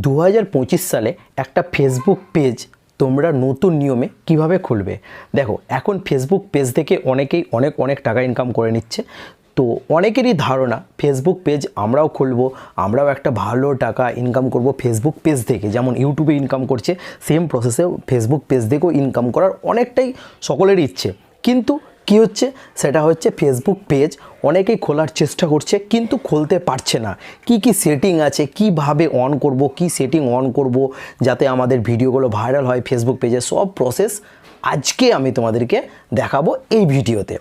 2025 সালে একটা Facebook page তোমরা নতুন নিয়মে কিভাবে খুলবে। দেখো, এখন ফেসবুক পেজ থেকে অনেকেই অনেক টাকা ইনকাম করে নিচ্ছে। তো অনেকেরই ধারণা ফেসবুক পেজ আমরাও খুলবো, আমরাও একটা ভালো টাকা ইনকাম করব ফেসবুক পেজ থেকে, যেমন ইউটিউবে ইনকাম করছে সেম প্রসেসে ফেসবুক পেজ থেকেও ইনকাম করার অনেকটাই সকলেরই ইচ্ছে। কিন্তু কি হচ্ছে, সেটা হচ্ছে ফেসবুক পেজ অনেকেই খোলার চেষ্টা করছে কিন্তু খুলতে পারছে না। কি সেটিং আছে, কিভাবে অন করব, কি সেটিং অন করব যাতে আমাদের ভিডিওগুলো ভাইরাল হয় ফেসবুক পেজে, সব প্রসেস আজকে আমি তোমাদেরকে দেখাবো এই ভিডিওতে।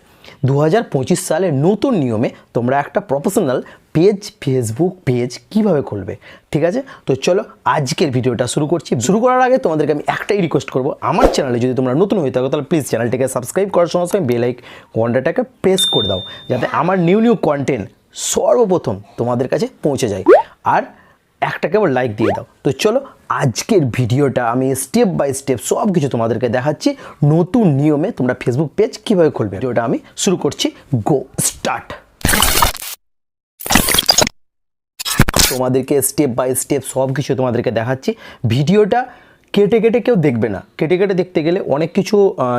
2025 সালের নতুন নিয়মে তোমরা একটা প্রফেশনাল পেজ, ফেসবুক পেজ কিভাবে খুলবে। ঠিক আছে, তো চলো আজকের ভিডিওটা শুরু করছি। শুরু করার আগে তোমাদেরকে আমি একটাই রিকোয়েস্ট করবো, আমার চ্যানেলে যদি তোমরা নতুন হয়ে থাকো তাহলে প্লিজ চ্যানেলটিকে সাবস্ক্রাইব করার সঙ্গে সঙ্গে বেল আইকনটাকে প্রেস করে দাও, যাতে আমার নিউ কন্টেন্ট সর্বপ্রথম তোমাদের কাছে পৌঁছে যায়। আর একটা কেবল লাইক দিয়ে দাও। তো চলো আজকের ভিডিওটা আমি স্টেপ বাই স্টেপ সব কিছু তোমাদেরকে দেখাচ্ছি, নতুন নিয়মে তোমরা ফেসবুক পেজ কীভাবে খুলবে। ভিডিওটা আমি শুরু করছি, গো স্টার্ট। তোমাদেরকে স্টেপ বাই স্টেপ সব কিছু তোমাদেরকে দেখাচ্ছি। ভিডিওটা কেটে কেউ দেখবে না। কেটে দেখতে গেলে অনেক কিছু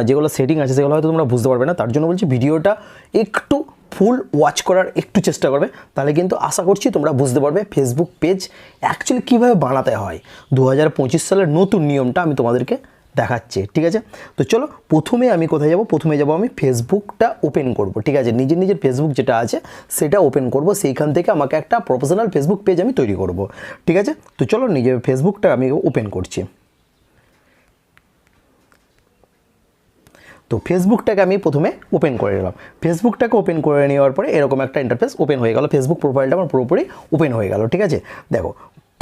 যেগুলো সেটিং আছে সেগুলো হয়তো তোমরা বুঝতে পারবে না। তার জন্য বলছি ভিডিওটা একটু ফুল ওয়াচ করার একটু চেষ্টা করবে, তাহলে কিন্তু আশা করছি তোমরা বুঝতে পারবে ফেসবুক পেজ অ্যাকচুয়ালি কীভাবে বানাতে হয়। 2025 সালের নতুন নিয়মটা আমি তোমাদেরকে দেখাচ্ছি। ঠিক আছে, তো চলো প্রথমে আমি কোথায় যাব, প্রথমে যাব আমি ফেসবুকটা ওপেন করব। ঠিক আছে, নিজের ফেসবুক যেটা আছে সেটা ওপেন করব, সেইখান থেকে আমাকে একটা প্রফেশনাল ফেসবুক পেজ আমি তৈরি করব। ঠিক আছে, তো চলো নিজের ফেসবুকটা আমি ওপেন করছি। তো ফেসবুকটাকে আমি প্রথমে ওপেন করে নিলাম। ফেসবুকটাকে ওপেন করে নেওয়ার পরে এরকম একটা ইন্টারফেস ওপেন হয়ে গেল, ফেসবুক প্রোফাইলটা আমার পুরোপুরি ওপেন হয়ে গেল। ঠিক আছে, দেখো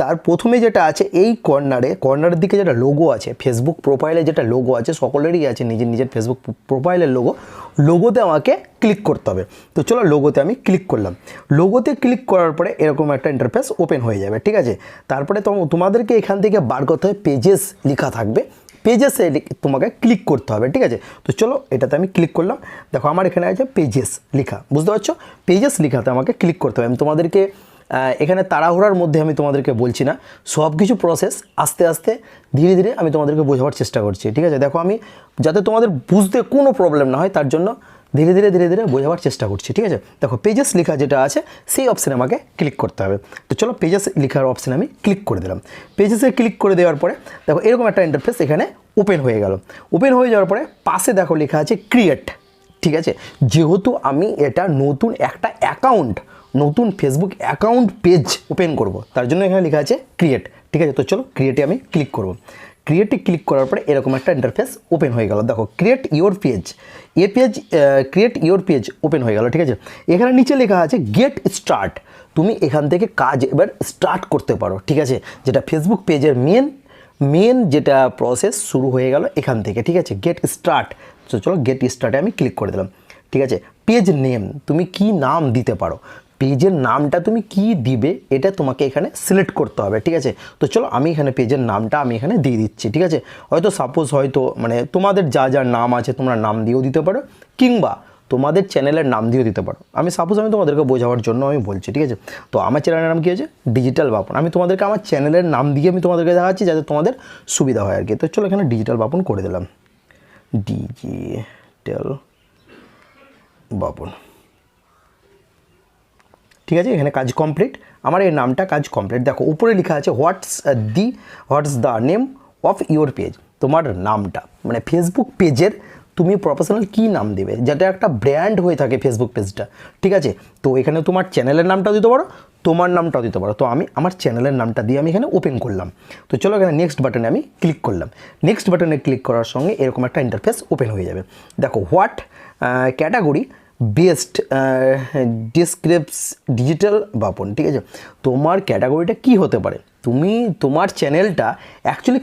তার প্রথমে যেটা আছে এই কর্নারের দিকে যেটা লোগো আছে, ফেসবুক প্রোফাইলে যেটা লোগো আছে, সকলেরই আছে নিজের ফেসবুক প্রোফাইলের লোগোতে আমাকে ক্লিক করতে হবে। তো চলো লোগোতে আমি ক্লিক করলাম। লোগোতে ক্লিক করার পরে এরকম একটা ইন্টারফেস ওপেন হয়ে যাবে। ঠিক আছে, তারপরে তোমাদেরকে এখান থেকে বার করতে হবে, পেজেস লেখা থাকবে, পেজেসে তোমাকে ক্লিক করতে হবে। ঠিক আছে, তো চলো এটাতে আমি ক্লিক করলাম। দেখো আমার এখানে আছে পেজেস লেখা, বুঝতে পারছো, পেজেস লেখাতে আমাকে ক্লিক করতে হবে। আমি তোমাদেরকে এখানে তাড়াহুড়ার মধ্যে আমি তোমাদেরকে বলছি না, সব কিছু প্রসেস আস্তে আস্তে ধীরে আমি তোমাদেরকে বোঝাবার চেষ্টা করছি। ঠিক আছে, দেখো আমি যাতে তোমাদের বুঝতে কোনো প্রবলেম না হয় তার জন্য ধীরে ধীরে বোঝাবার চেষ্টা করছি। ঠিক আছে, দেখো পেজেস লেখা যেটা আছে সেই অপশানে আমাকে ক্লিক করতে হবে। তো চলো পেজেস লেখার অপশানে আমি ক্লিক করে দিলাম। পেজেসে ক্লিক করে দেওয়ার পরে দেখো এরকম একটা ইন্টারফেস এখানে ওপেন হয়ে গেল। ওপেন হয়ে যাওয়ার পরে পাশে দেখো লেখা আছে ক্রিয়েট। ঠিক আছে, যেহেতু আমি এটা নতুন একটা নতুন ফেসবুক অ্যাকাউন্ট পেজ ওপেন করব, তার জন্য এখানে লেখা আছে ক্রিয়েট। ঠিক আছে, তো চলো ক্রিয়েটে আমি ক্লিক করব। ক্রিয়েটে ক্লিক করার পরে এরকম একটা ইন্টারফেস ওপেন হয়ে গেল। দেখো create your page, create your page open হয়ে গেল। ঠিক আছে, এখানে নিচে লেখা আছে গেট স্টার্ট। তুমি এখান থেকে কাজ এবার স্টার্ট করতে পারো। ঠিক আছে, যেটা ফেসবুক পেজের মেন যেটা প্রসেস শুরু হয়ে গেল এখান থেকে। ঠিক আছে, গেট স্টার্ট। তো চলো গেট স্টার্টে আমি ক্লিক করে দিলাম। ঠিক আছে, পেজ নেম তুমি কি নাম দিতে পারো, পেজের নামটা তুমি কি দিবে এটা তোমাকে এখানে সিলেক্ট করতে হবে। ঠিক আছে, তো চলো আমি এখানে পেজের নামটা আমি এখানে দিয়ে দিচ্ছি। ঠিক আছে, হয়তো মানে তোমাদের যা নাম আছে তোমরা নাম দিয়েও দিতে পারো, কিংবা তোমাদের চ্যানেলের নাম দিয়েও দিতে পারো। আমি তোমাদেরকে বোঝাবার জন্য আমি বলছি। ঠিক আছে, তো আমার চ্যানেলের নাম কী আছে, ডিজিটাল বাপন। আমি তোমাদেরকে আমার চ্যানেলের নাম দিয়ে আমি তোমাদেরকে দেখাচ্ছি যাতে তোমাদের সুবিধা হয় আর কি। তো চলো এখানে ডিজিটাল বাপন করে দিলাম, ডিজিটাল বাপন। ঠিক আছে, এখানে কাজ কমপ্লিট, আমার এই নামটা কাজ কমপ্লিট। দেখো উপরে লেখা আছে what's the name of your page. তোমার নামটা মানে ফেসবুক পেজের তুমি প্রফেশনাল কী নাম দেবে, যাতে একটা ব্র্যান্ড হয়ে থাকে ফেসবুক পেজটা। ঠিক আছে, তো এখানে তোমার চ্যানেলের নামটাও দিতে পারো, তোমার নামটাও দিতে পারো। তো আমি আমার চ্যানেলের নামটা দিয়ে আমি এখানে ওপেন করলাম। তো চলো এখানে নেক্সট বাটনে আমি ক্লিক করলাম। নেক্সট বাটনে ক্লিক করার সঙ্গে এরকম একটা ইন্টারফেস ওপেন হয়ে যাবে। দেখো what category best describes digital Bapan. ঠিক আছে, তোমার ক্যাটাগরিটা কি হতে পারে, তোমার চ্যানেলটা অ্যাকচুয়ালি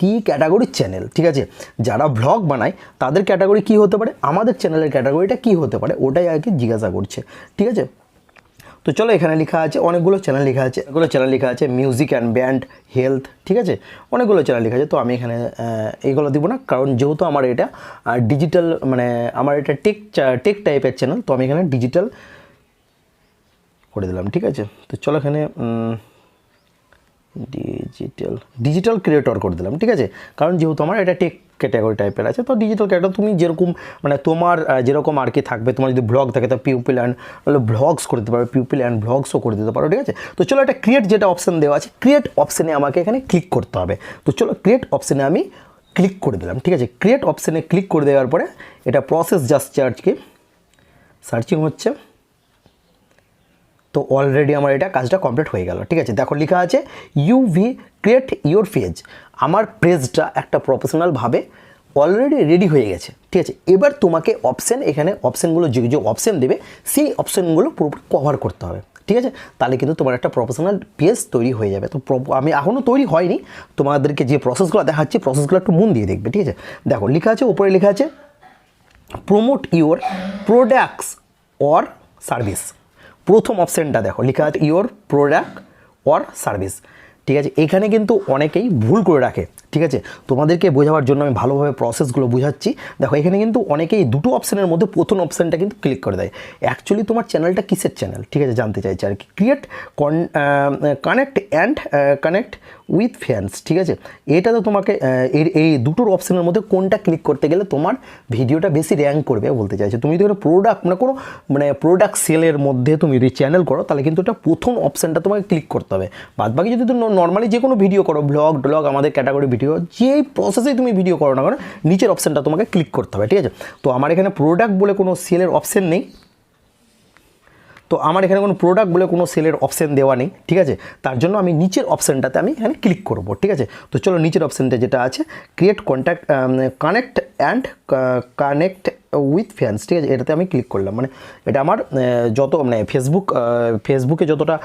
কি ক্যাটাগরির চ্যানেল। ঠিক আছে, যারা ভ্লগ বানায় তাদের ক্যাটাগরি কি হতে পারে, আমাদের চ্যানেলের ক্যাটাগরিটা কি হতে পারে, ওটাই আর কি জিজ্ঞাসা করছে। ঠিক আছে, তো চলো এখানে লেখা আছে অনেকগুলো চ্যানেল লেখা আছে, মিউজিক অ্যান্ড ব্যান্ড, হেলথ। ঠিক আছে, অনেকগুলো চ্যানেল লেখা আছে। তো আমি এখানে এইগুলো দিব না, কারণ যেহেতু আমার এটা ডিজিটাল মানে আমার এটা টেক টাইপের চ্যানেল, তো আমি এখানে ডিজিটাল করে দিলাম। ঠিক আছে, তো চলো এখানে ডিজিটাল ক্রিয়েটর করে দিলাম, ঠিক আছে, কারণ যেহেতু আমার এটা টেক ক্যাটাগরি টাইপের আছে, তো ডিজিটাল ক্রিয়েটর তুমি যেরকম মানে তোমার যেরকম আর কি থাকবে, তোমার যদি ব্লগ থাকে তো পিউপিল অ্যান্ড ব্লগস করে দিতে পারো, পিউপিল অ্যান্ড ব্লগসও করে দিতে পারো, ঠিক আছে। তো চলো এটা ক্রিয়েট যেটা অপশান দেওয়া আছে, ক্রিয়েট অপশানে আমাকে এখানে ক্লিক করতে হবে। তো চলো ক্রিয়েট অপশানে আমি ক্লিক করে দিলাম, ঠিক আছে। ক্রিয়েট অপশানে ক্লিক করে দেওয়ার পরে এটা প্রসেস জাস্ট আজকে সার্চিং হচ্ছে। তো অলরেডি আমার এটা কাজটা কমপ্লিট হয়ে গেল, ঠিক আছে। দেখো লেখা আছে ইউভি ক্রিয়েট ইউর পেজ। আমার পেজটা একটা প্রফেশনালভাবে অলরেডি রেডি হয়ে গেছে, ঠিক আছে। এবার তোমাকে অপশান, এখানে অপশানগুলো যে যে অপশান দেবে সেই অপশানগুলো পুরোপুরি কভার করতে হবে, ঠিক আছে। তাহলে কিন্তু তোমার একটা প্রফেশনাল পেজ তৈরি হয়ে যাবে। তো আমি এখনও তৈরি হয়নি, তোমাদেরকে যে প্রসেসগুলো দেখাচ্ছি প্রসেসগুলো একটু মন দিয়ে দেখবে, ঠিক আছে। দেখো লেখা আছে, উপরে লেখা আছে promote your products or service. প্রথম অপশানটা দেখো লেখা আছে ইওর প্রোডাক্ট অর সার্ভিস, ঠিক আছে। এখানে কিন্তু অনেকেই ভুল করে রাখে, ঠিক আছে। তোমাদেরকে বোঝাবার জন্য আমি ভালোভাবে প্রসেসগুলো বোঝাচ্ছি। দেখো এখানে কিন্তু অনেকেই দুটো অপশানের মধ্যে প্রথম অপশানটা কিন্তু ক্লিক করে দেয়। অ্যাকচুয়ালি তোমার চ্যানেলটা কিসের চ্যানেল, ঠিক আছে, জানতে চাইছে আর কি। ক্রিয়েট কানেক্ট উইথ ফ্যান্স, ঠিক আছে। এটা তো তোমাকে এই দুটোর অপশানের মধ্যে কোনটা ক্লিক করতে গেলে তোমার ভিডিওটা বেশি র্যাঙ্ক করবে বলতে চাইছে। তুমি যদি প্রোডাক্ট কোনো প্রোডাক্ট সেলের মধ্যে তুমি যদি চ্যানেল করো তাহলে কিন্তু এটা প্রথম অপশানটা তোমাকে ক্লিক করতে হবে। বাদবাকি যদি তুমি নর্মালি যে কোনো ভিডিও করো, ব্লগ আমাদের ক্যাটাগরি ভিডিও, যেই প্রসেসেই তুমি ভিডিও করো না কেন নিচের অপশানটা তোমাকে ক্লিক করতে হবে, ঠিক আছে। তো আমার এখানে প্রোডাক্ট বলে কোনো সেলের অপশান নেই, তো আমার এখানে কোনো প্রোডাক্ট বলে কোনো সেলের অপশান দেওয়া নেই, ঠিক আছে। তার জন্য আমি নিচের অপশানটাতে আমি এখানে ক্লিক করব, ঠিক আছে। তো চলো নিচের অপশানটা যেটা আছে ক্রিয়েট কানেক্ট উইথ ফ্যান্স, ঠিক আছে, এটাতে আমি ক্লিক করলাম। মানে এটা আমার যত ফেসবুকে যতটা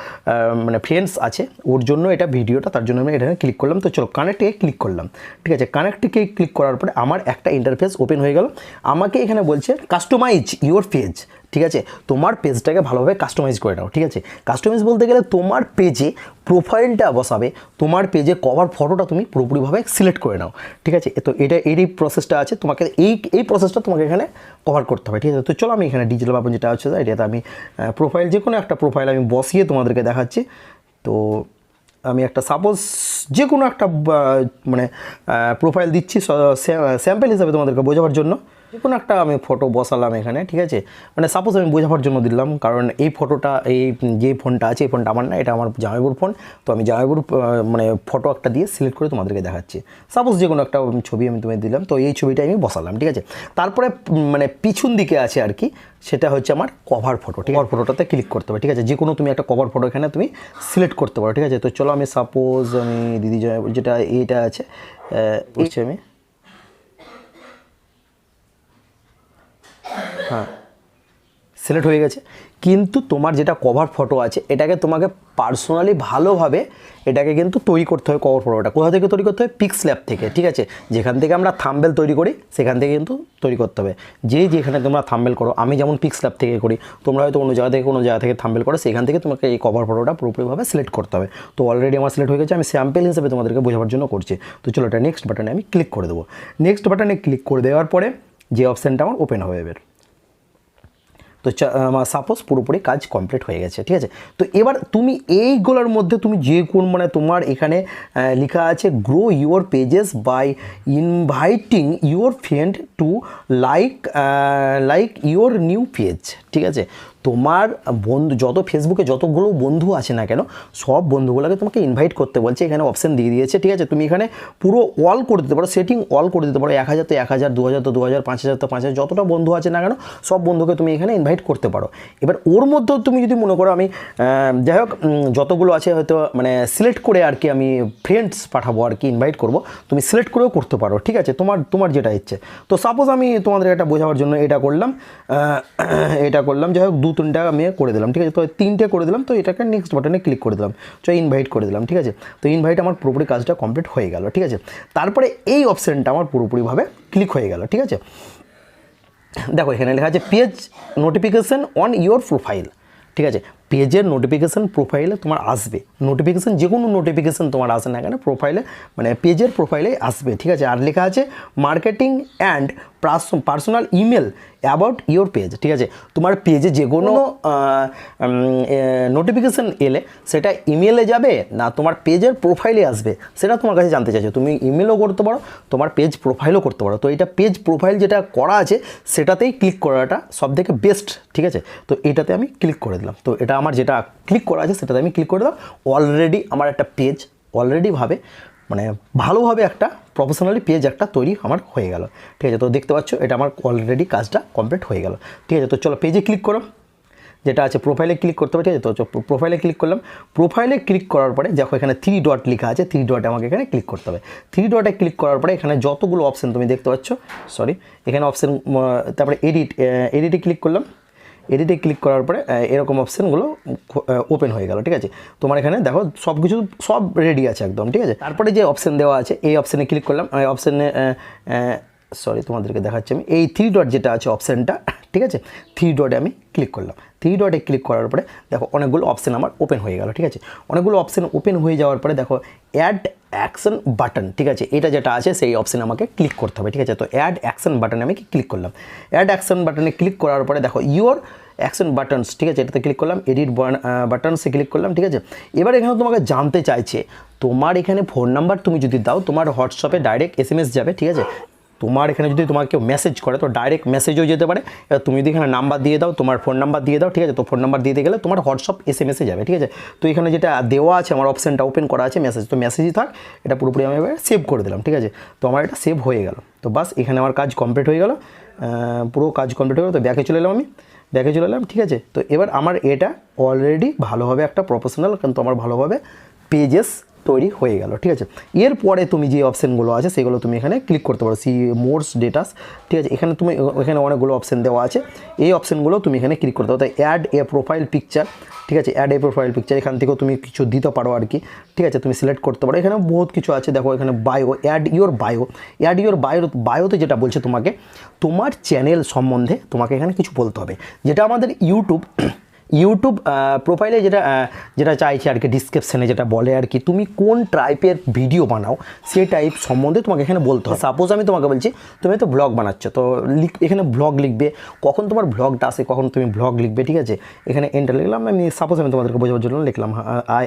ফ্রেন্ডস আছে ওর জন্য এটা ভিডিওটা, তার জন্য আমি এখানে ক্লিক করলাম। তো চলো কানেক্টে ক্লিক করলাম, ঠিক আছে। কানেক্টে ক্লিক করার পরে আমার একটা ইন্টারফেস ওপেন হয়ে গেল। আমাকে এখানে বলছে কাস্টমাইজ ইউর পেজ, ঠিক আছে। তোমার পেজটাকে ভালোভাবে কাস্টমাইজ করে নাও, ঠিক আছে। কাস্টমাইজ বলতে গেলে তোমার পেজে প্রোফাইলটা বসাবে, তোমার পেজে কভার ফটোটা তুমি পুরোপুরিভাবে সিলেক্ট করে নাও, ঠিক আছে। তো এই প্রসেসটা আছে, তোমাকে এই প্রসেসটা তোমাকে এখানে কভার করতে হবে, ঠিক আছে। তো চলো আমি এখানে ডিজিটাল বাবন যেটা আছে এটাতে আমি প্রোফাইল, যে কোনো একটা প্রোফাইল আমি বসিয়ে তোমাদেরকে দেখাচ্ছি। তো আমি একটা সাপোজ যে কোনো একটা প্রোফাইল দিচ্ছি স্যাম্পল হিসাবে তোমাদেরকে বোঝাবার জন্য। যে কোনো একটা আমি ফটো বসালাম এখানে, ঠিক আছে। সাপোজ আমি বোঝাবার জন্য দিলাম, কারণ এই ফটোটা, এই যে ফোনটা আছে এই ফোনটা আমার না, এটা আমার জামাইবুর ফোন। তো আমি জামাইবুর ফটো একটা দিয়ে সিলেক্ট করে তোমাদেরকে দেখাচ্ছি। সাপোজ যে কোনো একটা ছবি আমি তোমায় দিলাম, তো এই ছবিটা আমি বসালাম, ঠিক আছে। তারপরে পিছন দিকে আছে আর কি, সেটা হচ্ছে আমার কভার ফটো, ঠিক আছে। কভার ফটোটাতে ক্লিক করতে হবে, ঠিক আছে। যে কোনো তুমি একটা কভার ফটো এখানে তুমি সিলেক্ট করতে পারো, ঠিক আছে। তো চলো আমি সাপোজ আমি দিদি যেটা এইটা আছে বলছি আমি, হ্যাঁ সিলেক্ট হয়ে গেছে। কিন্তু তোমার যেটা কভার ফটো আছে এটাকে তোমাকে পার্সোনালি ভালোভাবে এটাকে কিন্তু তৈরি করতে হয়। কভার ফটোটা কোথা থেকে তৈরি করতে হয়? পিক্সল্যাব থেকে, ঠিক আছে। যেখান থেকে আমরা থাম্বনেল তৈরি করি সেখান থেকে কিন্তু তৈরি করতে হবে। যেখানে তোমরা থাম্বনেল করো, আমি যেমন পিক্সল্যাব থেকে করি, তোমরা হয়তো অন্য জায়গা থেকে কোনো জায়গা থেকে থাম্বনেল করো, সেখান থেকে তোমাকে এই কভার ফটোটা পুরোপুরিভাবে সিলেক্ট করতে হবে। তো অলরেডি আমার সিলেক্ট হয়ে গেছে, আমি স্যাম্পল হিসেবে তোমাদেরকে বোঝাবার জন্য করছি। তো চলো এটা নেক্সট বাটনে আমি ক্লিক করে দেবো। নেক্সট বাটনে ক্লিক করে দেওয়ার পরে যে অপশানটা আমার ওপেন হয়ে যাবে। তো সাপোজ পুরোপুরি কাজ কমপ্লিট হয়ে গেছে, ঠিক আছে। তো এবার তুমি এইগুলোর মধ্যে তুমি যে কোন তোমার এখানে লেখা আছে grow your pages by inviting your friend to like your new page, ঠিক আছে। তোমার বন্ধু ফেসবুকে যতগুলো বন্ধু আছে না কেন সব বন্ধুগুলোকে তোমাকে ইনভাইট করতে বলছে, এখানে অপশান দিয়ে দিয়েছে, ঠিক আছে। তুমি এখানে পুরো অল করে দিতে পারো, সেটিং অল করে দিতে পারো। 1000 তো 1000, 2000 তো 2000, 5000 তো 5000, যতটা বন্ধু আছে না কেন সব বন্ধুকে তুমি এখানে ইনভাইট করতে পারো। এবার ওর মধ্যেও তুমি যদি মনে করো আমি যাই হোক যতগুলো আছে হয়তো সিলেক্ট করে আর কি আমি ফ্রেন্ডস পাঠাবো আর কি, ইনভাইট করবো, তুমি সিলেক্ট করেও করতে পারো, ঠিক আছে। তোমার যেটা ইচ্ছে। তো সাপোজ আমি তোমাদের এটা বোঝাবার জন্য এটা করলাম যাই হোক 2-3টা আমি করে দিলাম, ঠিক আছে। তো 3টে করে দিলাম। তো এটাকে নেক্সট বাটনে ক্লিক করে দিলাম, ইনভাইট করে দিলাম, ঠিক আছে। তো ইনভাইট আমার পুরোপুরি কাজটা কমপ্লিট হয়ে গেল, ঠিক আছে। তারপরে এই অপশানটা আমার পুরোপুরিভাবে ক্লিক হয়ে গেল, ঠিক আছে। দেখো এখানে লেখা আছে page notification on your profile, ঠিক আছে। পেজের নোটিফিকেশান প্রোফাইলে তোমার আসবে, নোটিফিকেশান যে কোনো নোটিফিকেশান তোমার আসে না কেন প্রোফাইলে পেজের প্রোফাইলে আসবে, ঠিক আছে। আর লেখা আছে marketing and personal email about your page, ঠিক আছে। তোমার পেজে যে কোনো নোটিফিকেশান এলে সেটা ইমেলে যাবে না তোমার পেজের প্রোফাইলে আসবে, সেটা তোমার কাছে জানতে চাইছো। তুমি ইমেলও করতে পারো, তোমার পেজ প্রোফাইলও করতে পারো। তো এটা পেজ প্রোফাইল যেটা করা আছে সেটাতেই ক্লিক করাটা সবথেকে বেস্ট, ঠিক আছে। তো এটাতে আমি ক্লিক করে দিলাম। তো এটা আমার যেটা ক্লিক করা আছে সেটাতে আমি ক্লিক করে দিলাম। অলরেডি আমার একটা পেজ মানে ভালোভাবে একটা প্রফেশনালি পেজ একটা তৈরি আমার হয়ে গেল, ঠিক আছে। তো দেখতে পাচ্ছ এটা আমার অলরেডি কাজটা কমপ্লিট হয়ে গেল, ঠিক আছে। তো চলো পেজে ক্লিক করো, যেটা আছে প্রোফাইলে ক্লিক করতে হবে, ঠিক আছে। তো প্রোফাইলে ক্লিক করলাম। প্রোফাইলে ক্লিক করার পরে দেখো এখানে 3 ডট লেখা আছে, 3 ডটে আমাকে এখানে ক্লিক করতে হবে। 3 ডটে ক্লিক করার পরে এখানে যতগুলো অপশান তুমি দেখতে পাচ্ছ, এখানে অপশান, তারপরে এডিটে ক্লিক করলাম। এডিটে ক্লিক করার পরে এরকম অপশানগুলো ওপেন হয়ে গেল, ঠিক আছে। তোমার এখানে দেখো সব রেডি আছে একদম, ঠিক আছে। তারপরে যে অপশান দেওয়া আছে এই অপশানে ক্লিক করলাম। এই অপশানে তোমাদেরকে দেখাচ্ছি আমি এই 3 ডট যেটা আছে অপশানটা, ঠিক আছে। 3 ডটে আমি ক্লিক করলাম। 3 ডটে ক্লিক করার পরে দেখো অনেকগুলো অপশান আমার ওপেন হয়ে গেল, ঠিক আছে। অনেকগুলো অপশান ওপেন হয়ে যাওয়ার পরে দেখো অ্যাড অ্যাকশন বাটন, ঠিক আছে। এটা যেটা আছে সেই অপশানে আমাকে ক্লিক করতে হবে, ঠিক আছে। তো অ্যাড অ্যাকশন বাটনে আমি ক্লিক করলাম। অ্যাড অ্যাকশন বাটনে ক্লিক করার পরে দেখো ইওর অ্যাকশন বাটনস, ঠিক আছে, এটাতে ক্লিক করলাম। এডিট বাটনসে ক্লিক করলাম, ঠিক আছে। এবার এখানে তোমাকে জানতে চাইছে তোমার এখানে ফোন নাম্বার তুমি যদি দাও তোমার হোয়াটসঅ্যাপে ডাইরেক্ট SMS যাবে, ঠিক আছে। তোমার এখানে যদি তোমাকে কেউ মেসেজ করে তো ডাইরেক্ট মেসেজও যেতে পারে। এবার তুমি যদি এখানে নাম্বার দিয়ে দাও, তোমার ফোন নাম্বার দিয়ে দাও, ঠিক আছে। তো ফোন নাম্বার দিতে গেলে তোমার হোয়াটসঅ্যাপ SMS যাবে, ঠিক আছে। তো এখানে যেটা দেওয়া আছে আমার অপশানটা ওপেন করা আছে মেসেজ, তো মেসেজই থাক। এটা পুরোপুরি আমি এবার সেভ করে দিলাম, ঠিক আছে। তো আমার এটা সেভ হয়ে গেল। তো বাস এখানে আমার কাজ কমপ্লিট হয়ে গেল, পুরো কাজ কমপ্লিট হয়ে গেল। তো ব্যাকে চলে এলাম, ঠিক আছে। তো এবার আমার এটা অলরেডি ভালোভাবে একটা প্রফেশনাল কিন্তু আমার ভালোভাবে পেজেস তৈরি হয়ে গেল, ঠিক আছে। এরপরে তুমি যে অপশানগুলো আছে সেগুলো তুমি এখানে ক্লিক করতে পারো, সি মোরস ডেটাস, ঠিক আছে। এখানে অনেকগুলো অপশান দেওয়া আছে, এই অপশানগুলো তুমি এখানে ক্লিক করতে পারো। তাই অ্যাড এ প্রোফাইল পিকচার, ঠিক আছে। অ্যাড এ প্রোফাইল পিকচার এখান থেকেও তুমি কিছু দিতে পারো আর কি, ঠিক আছে। তুমি সিলেক্ট করতে পারো। এখানে বহুত কিছু আছে, দেখো এখানে বায়ো, অ্যাড ইওর বায়োতে যেটা বলছে তোমাকে তোমার চ্যানেল সম্বন্ধে তোমাকে এখানে কিছু বলতে হবে, যেটা আমাদের ইউটিউব প্রোফাইলে যেটা চাইছে আর কি, ডিসক্রিপশানে যেটা বলে আর কি, তুমি কোন টাইপের ভিডিও বানাও সেই টাইপ সম্বন্ধে তোমাকে এখানে বলতে হবে। সাপোজ আমি তোমাকে বলছি তুমি তো ব্লগ বানাচ্ছ, তো এখানে ব্লগ লিখবে, কখন তোমার ব্লগটা আসে কখন তুমি ব্লগ লিখবে, ঠিক আছে। এখানে এন্টার লিখলাম। আমি সাপোজ আমি তোমাদেরকে বোঝাবার জন্য লিখলাম আই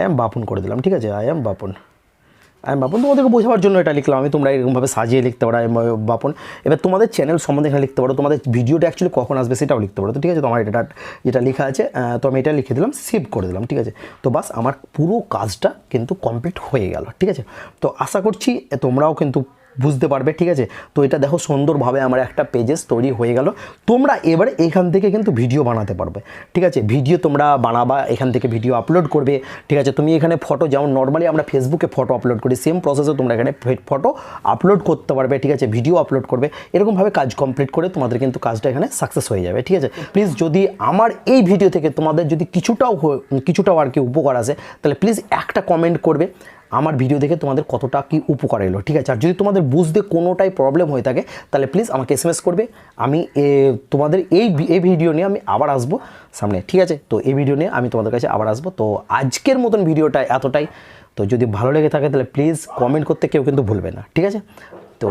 অ্যাম বাপুন করে দিলাম, ঠিক আছে। আই অ্যাম বাপুন তোমাদেরকে বোঝাবার জন্য এটা লিখলাম আমি। তোমরা এরকমভাবে সাজিয়ে লিখতে পারো বাপুন। এবার তোমাদের চ্যানেল সম্বন্ধে এখানে লিখতে পারো, তোমাদের ভিডিওটা অ্যাকচুয়ালি কখন আসবে সেটাও লিখতে পারো। তো ঠিক আছে, তো আমার এটা যেটা লেখা আছে তো আমি এটা লিখে দিলাম, সেভ করে দিলাম, ঠিক আছে। তো বাস আমার পুরো কাজটা কিন্তু কমপ্লিট হয়ে গেল, ঠিক আছে। তো আশা করছি তোমরাও কিন্তু বুঝতে পারবে, ঠিক আছে। তো এটা দেখো সুন্দরভাবে আমার একটা পেজেস তৈরি হয়ে গেল। তোমরা এবারে এখান থেকে কিন্তু ভিডিও বানাতে পারবে, ঠিক আছে। ভিডিও তোমরা বানাবা, এখান থেকে ভিডিও আপলোড করবে, ঠিক আছে। তুমি এখানে ফটো, যেমন নর্মালি আমরা ফেসবুকে ফটো আপলোড করি, সেম প্রসেসে তোমরা এখানে ফটো আপলোড করতে পারবে, ঠিক আছে। ভিডিও আপলোড করবে, এরকমভাবে কাজ কমপ্লিট করে তোমাদের কিন্তু কাজটা এখানে সাকসেস হয়ে যাবে, ঠিক আছে। প্লিজ যদি আমার এই ভিডিও থেকে তোমাদের যদি কিছুটাও আর কি উপকার আসে তাহলে প্লিজ একটা কমেন্ট করবে আমার ভিডিও দেখে তোমাদের কতটা কি উপকার এলো, ঠিক আছে। আর যদি তোমাদের বুঝতে কোনোটাই প্রবলেম হয়ে থাকে তাহলে প্লিজ আমাকে SMS করবে। আমি তোমাদের এই ভিডিও নিয়ে আমি আবার আসবো সামনে, ঠিক আছে। তো এই ভিডিও নিয়ে আমি তোমাদের কাছে আবার আসবো। তো আজকের মতন ভিডিওটা এতটাই। তো যদি ভালো লেগে থাকে তাহলে প্লিজ কমেন্ট করতে কেউ কিন্তু ভুলবে না, ঠিক আছে। তো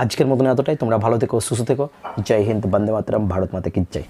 আজকের মতন এতটাই। তোমরা ভালো থেকো, সুস্থ থেকো। জয় হিন্দ, বন্দে মাতরম, ভারত মাতা কি জয়।